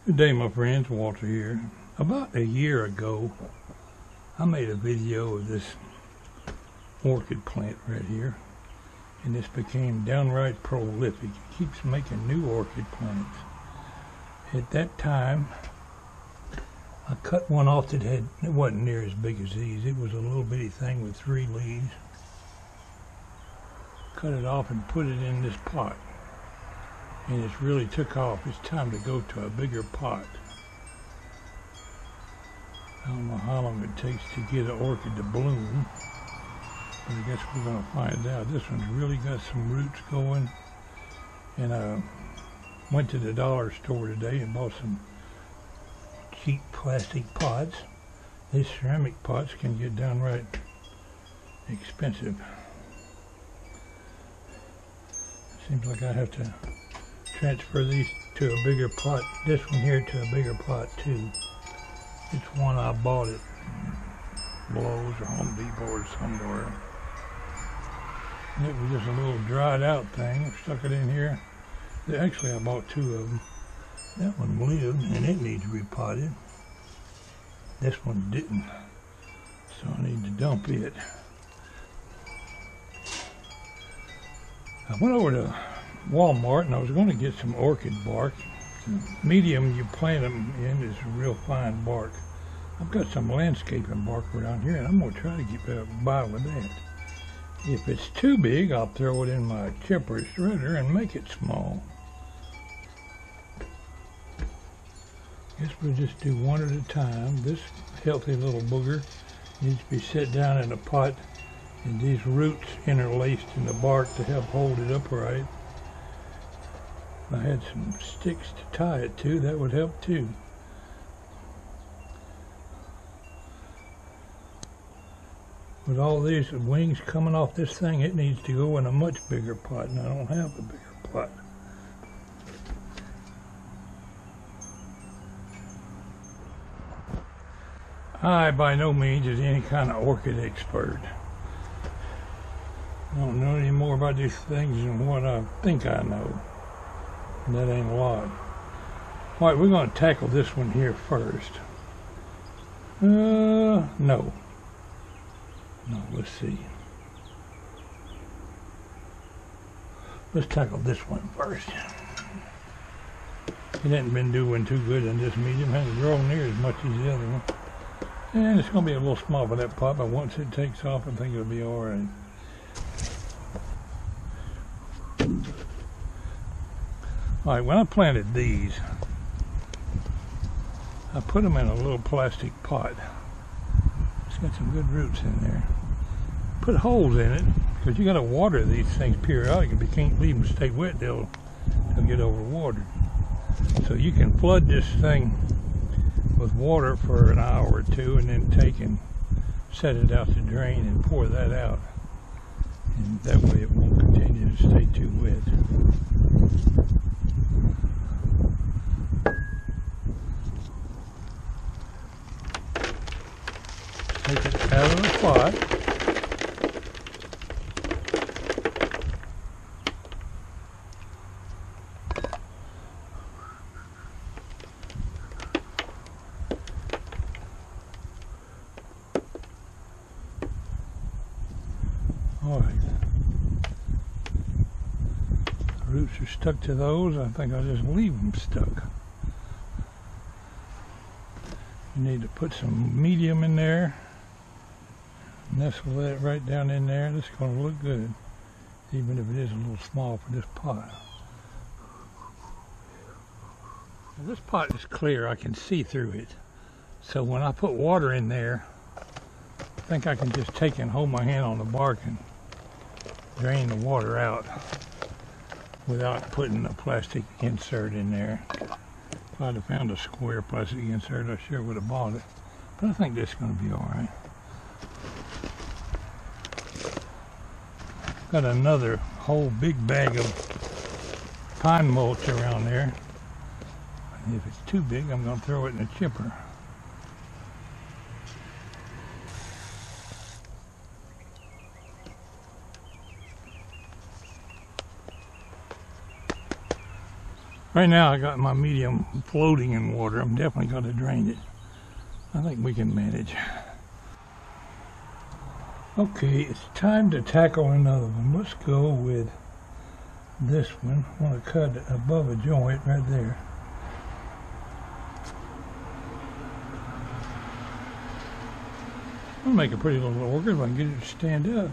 Good day, my friends. Walter here. About a year ago, I made a video of this orchid plant right here, and this became downright prolific. It keeps making new orchid plants. At that time, I cut one off that it wasn't near as big as these. It was a little bitty thing with 3 leaves. Cut it off and put it in this pot. And it's really took off. It's time to go to a bigger pot. I don't know how long it takes to get an orchid to bloom, but I guess we're going to find out. This one's really got some roots going, and I went to the dollar store today and bought some cheap plastic pots. These ceramic pots can get downright expensive. Seems like I have to transfer these to a bigger pot, this one here to a bigger pot too. It's one I bought at Lowe's or Home Depot or somewhere. And it was just a little dried out thing. I stuck it in here. Actually, I bought 2 of them. That one lived and it needs repotted. This one didn't, so I need to dump it. I went over to Walmart and I was going to get some orchid bark. The medium you plant them in is real fine bark. I've got some landscaping bark around here and I'm going to try to get by with that. If it's too big, I'll throw it in my chipper shredder and make it small. Guess we'll just do one at a time. This healthy little booger needs to be set down in a pot, and these roots interlaced in the bark to help hold it upright. If I had some sticks to tie it to, that would help too. With all these wings coming off this thing, it needs to go in a much bigger pot, and I don't have a bigger pot. I, by no means, is any kind of orchid expert. I don't know any more about these things than what I think I know. And that ain't a lot. Alright, we're going to tackle this one here first. No, let's see. Let's tackle this one first. It hasn't been doing too good in this medium. Hasn't grown near as much as the other one. And it's going to be a little small for that pot, but once it takes off, I think it'll be alright. Alright, when I planted these, I put them in a little plastic pot. It's got some good roots in there. Put holes in it, because you got to water these things periodically. If you can't leave them stay wet, they'll get overwatered. So you can flood this thing with water for an hour or 2, and then take and set it out to drain and pour that out. And that way it won't continue to stay too wet. Take it out of the pot. Alright. The roots are stuck to those. I think I'll just leave them stuck. You need to put some medium in there. Nestle that right down in there. This is going to look good, even if it is a little small for this pot. Now this pot is clear. I can see through it. So when I put water in there, I think I can just take and hold my hand on the bark and drain the water out without putting a plastic insert in there. If I'd have found a square plastic insert, I sure would have bought it. But I think this is going to be alright. Got another whole big bag of pine mulch around there. And if it's too big, I'm going to throw it in a chipper. Right now I got my medium floating in water. I'm definitely going to drain it. I think we can manage. Okay, it's time to tackle another one. Let's go with this one. I want to cut it above a joint right there. I'll make a pretty little orchid if I can get it to stand up.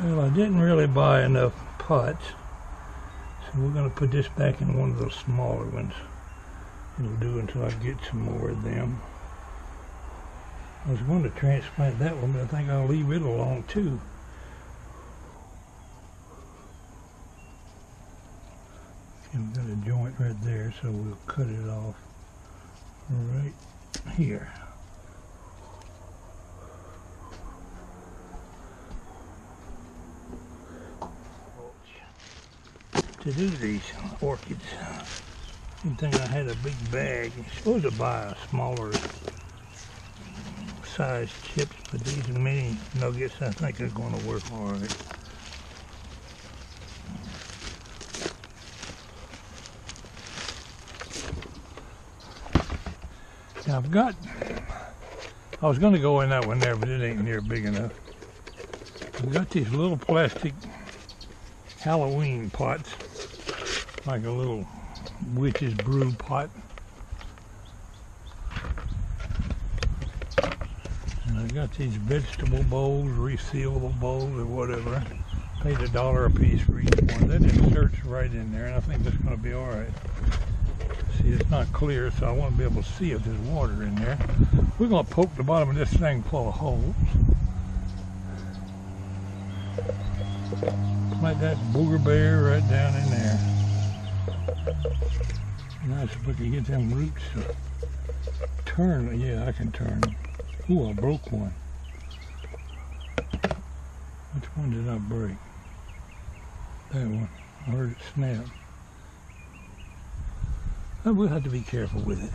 Well, I didn't really buy enough pots, so we're going to put this back in one of those smaller ones. It'll do until I get some more of them. I was going to transplant that one, but I think I'll leave it alone too. Okay, we've got a joint right there, so we'll cut it off right here. To do these orchids, you'd think I had a big bag. You're supposed to buy a smaller size chips, but these mini nuggets I think are going to work all right. Now I've got I was going to go in that one there, but it ain't near big enough. We got these little plastic Halloween pots, like a little witch's brew pot. And I got these vegetable bowls, resealable bowls or whatever. Paid $1 a piece for each one. That inserts right in there, and I think that's going to be all right. See, it's not clear, so I want to be able to see if there's water in there. We're going to poke the bottom of this thing full of holes. Like that booger bear right down in there. Nice if we can get them roots to turn. Yeah, I can turn them. Ooh, I broke one. Which one did I break? That one. I heard it snap. We'll have to be careful with it.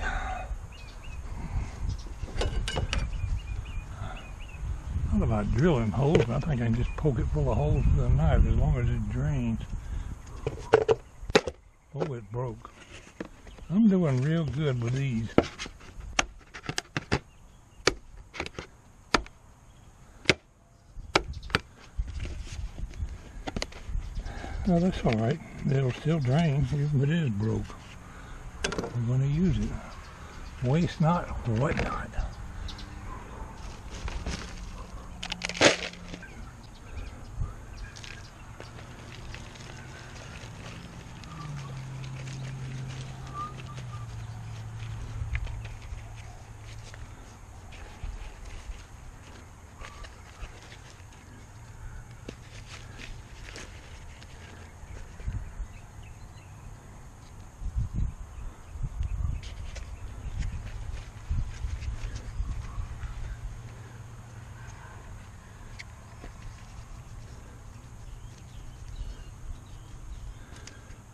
Not about drilling holes, but I think I can just poke it full of holes with a knife as long as it drains. Oh, it broke. I'm doing real good with these. Oh, that's all right. It'll still drain, even if it is broke. I'm going to use it. Waste not, what not.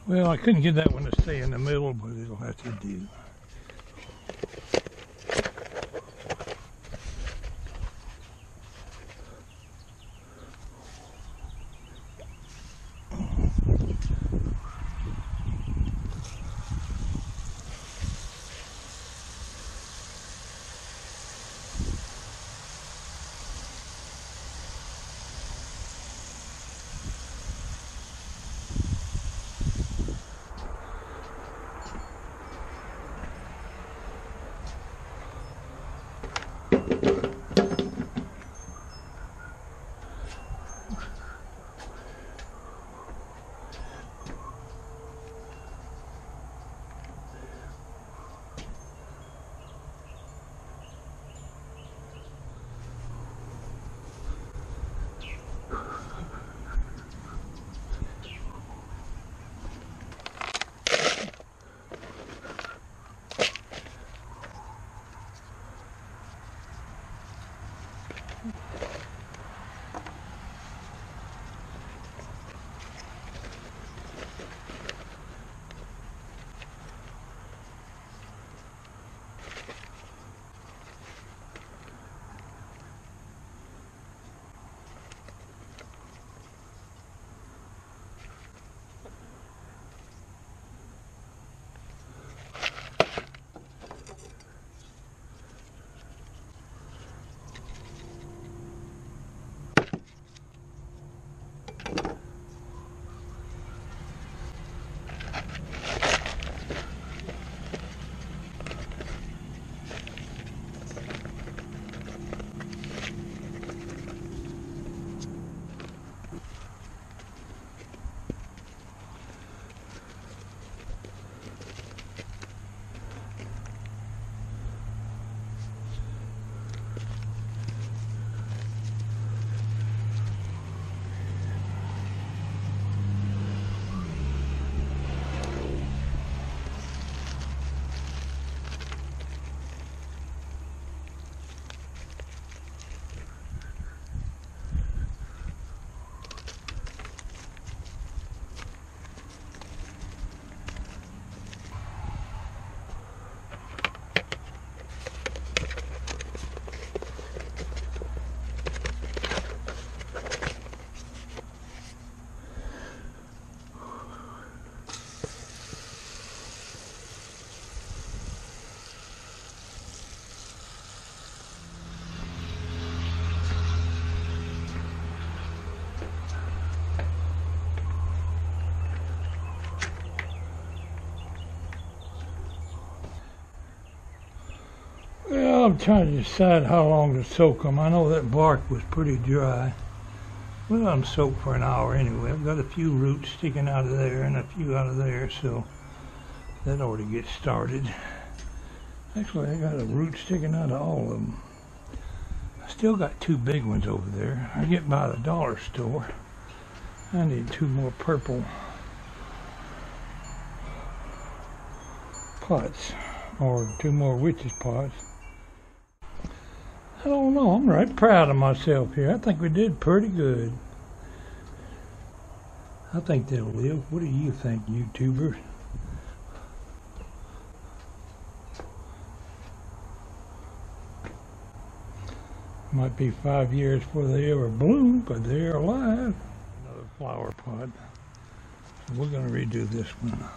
Well, I couldn't get that one to stay in the middle, but it'll have to do. Well, I'm trying to decide how long to soak them. I know that bark was pretty dry. We'll let them soak for an hour anyway. I've got a few roots sticking out of there and a few out of there, so that ought to get started. Actually, I got a root sticking out of all of them. I still got two big ones over there. I get by the dollar store. I need two more purple pots, or two more witch's pots. I don't know, I'm right proud of myself here. I think we did pretty good. I think they'll live. What do you think, YouTubers? Might be 5 years before they ever bloom, but they're alive. Another flower pot. So we're going to redo this one.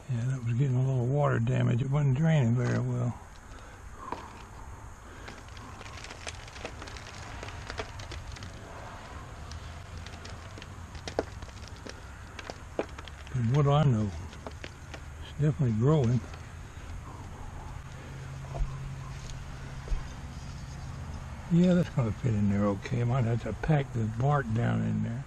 Yeah, that was getting a little water damage. It wasn't draining very well. But what do I know? It's definitely growing. Yeah, that's going to fit in there okay. I might have to pack the bark down in there.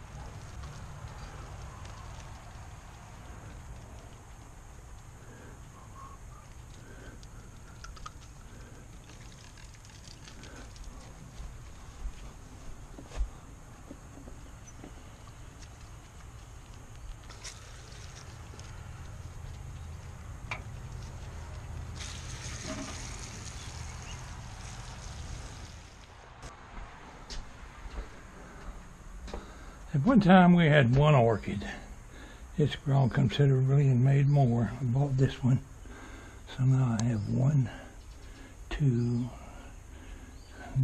At one time we had one orchid. It's grown considerably and made more. I bought this one. So now I have 1, 2,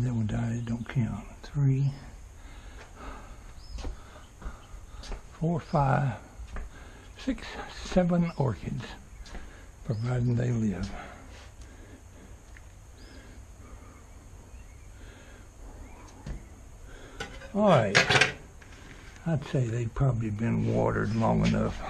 that one died, it don't count. 3, 4, 5, 6, 7 orchids, providing they live. All right. I'd say they've probably been watered long enough.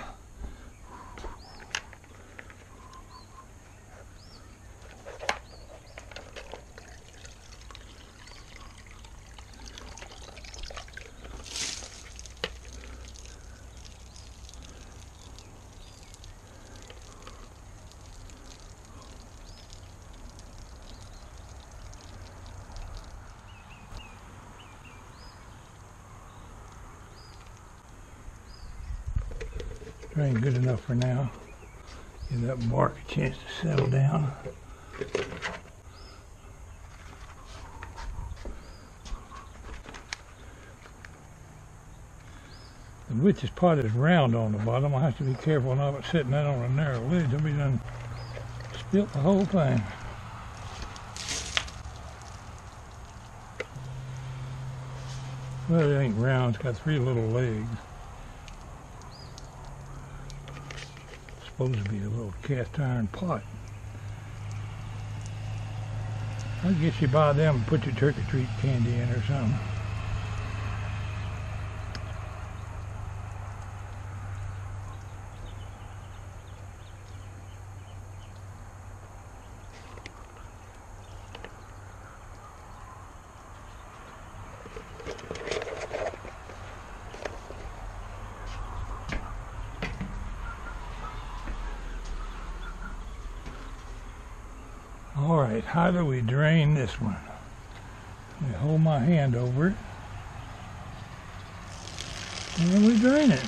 Ain't good enough for now. Give that bark a chance to settle down. The witch's pot is round on the bottom. I have to be careful not setting that on a narrow ledge. I'll be done spilt the whole thing. Well, it ain't round. It's got 3 little legs. Supposed to be a little cast iron pot. I guess you buy them and put your trick-or-treat candy in or something. All right, how do we drain this one? We hold my hand over it, and then we drain it.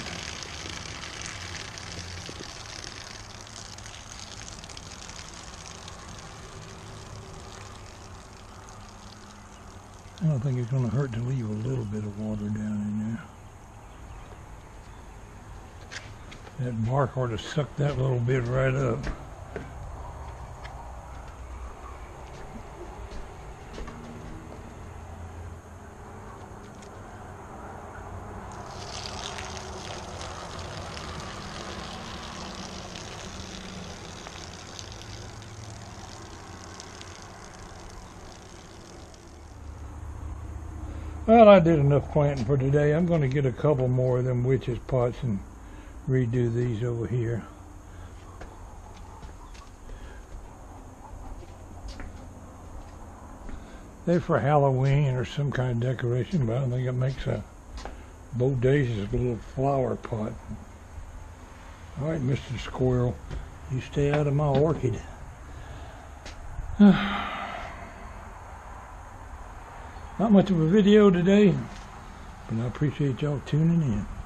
I don't think it's going to hurt to leave a little bit of water down in there. That bark ought to suck that little bit right up. Well, I did enough planting for today. I'm going to get a couple more of them witches pots and redo these over here. They're for Halloween or some kind of decoration, but I don't think it makes a bodacious little flower pot. All right, Mr. Squirrel, you stay out of my orchid. Not much of a video today, but I appreciate y'all tuning in.